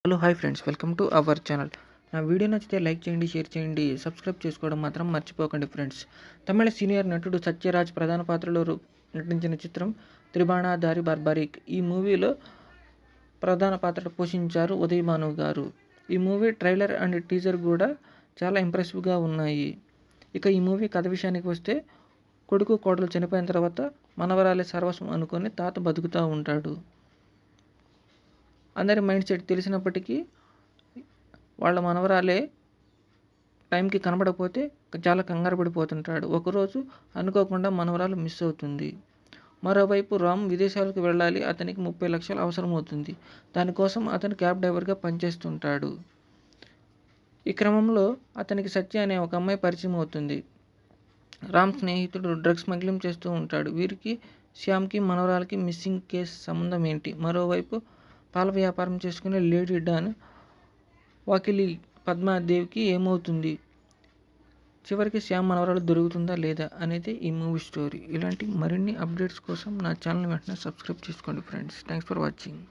Hello hi friends, welcome to our channel. నా video నచ్చితే like చేయండి, షేర్ చేయండి, సబ్స్క్రైబ్ చేసుకోవడం మాత్రం మర్చిపోకండి ఫ్రెండ్స్. తమిళ సీనియర్ నటుడు సత్యరాజ్ ప్రధాన పాత్రలో నటించిన చిత్రం త్రిబాణధారి బార్బరిక్. ఈ మూవీలో ప్రధాన పాత్ర పోషించారు ఉదయ్ భాను గారు. ఈ మూవీ ట్రైలర్ అండ్ టీజర్ కూడా చాలా ఇంప్రెసివ్గా ఉన్నాయి. ఇక ఈ మూవీ కథ విషయానికి వస్తే, కొడుకు కోడలు చనిపోయిన తర్వాత మనవరాలే సర్వస్వం అనుకొని తాత బతుకుతూ ఉంటాడు. అందరి మైండ్ సెట్ తెలిసినప్పటికీ వాళ్ళ మనవరాలే టైంకి కనబడకపోతే చాలా కంగారు పడిపోతుంటాడు. ఒకరోజు అనుకోకుండా మనవరాలు మిస్ అవుతుంది. మరోవైపు రామ్ విదేశాలకు వెళ్ళాలి. అతనికి 30 లక్షలు అవసరమవుతుంది. దానికోసం అతను క్యాబ్ డ్రైవర్గా పనిచేస్తుంటాడు. ఈ క్రమంలో అతనికి సత్య అనే ఒక అమ్మాయి పరిచయం అవుతుంది. రామ్ స్నేహితుడు డ్రగ్స్ స్మగ్లింగ్ చేస్తూ ఉంటాడు. వీరికి శ్యామ్కి మనవరాలకి మిస్సింగ్ కేసు సంబంధం ఏంటి? మరోవైపు పాల వ్యాపారం చేసుకునే లేడీ డాన్ వాకిలి పద్మాదేవికి ఏమవుతుంది? చివరికి శ్యామ్ మనవరాలు దొరుకుతుందా లేదా అనేది ఈ మూవీ స్టోరీ. ఇలాంటి మరిన్ని అప్డేట్స్ కోసం నా ఛానల్ వెంటనే సబ్స్క్రైబ్ చేసుకోండి ఫ్రెండ్స్. Thanks for watching.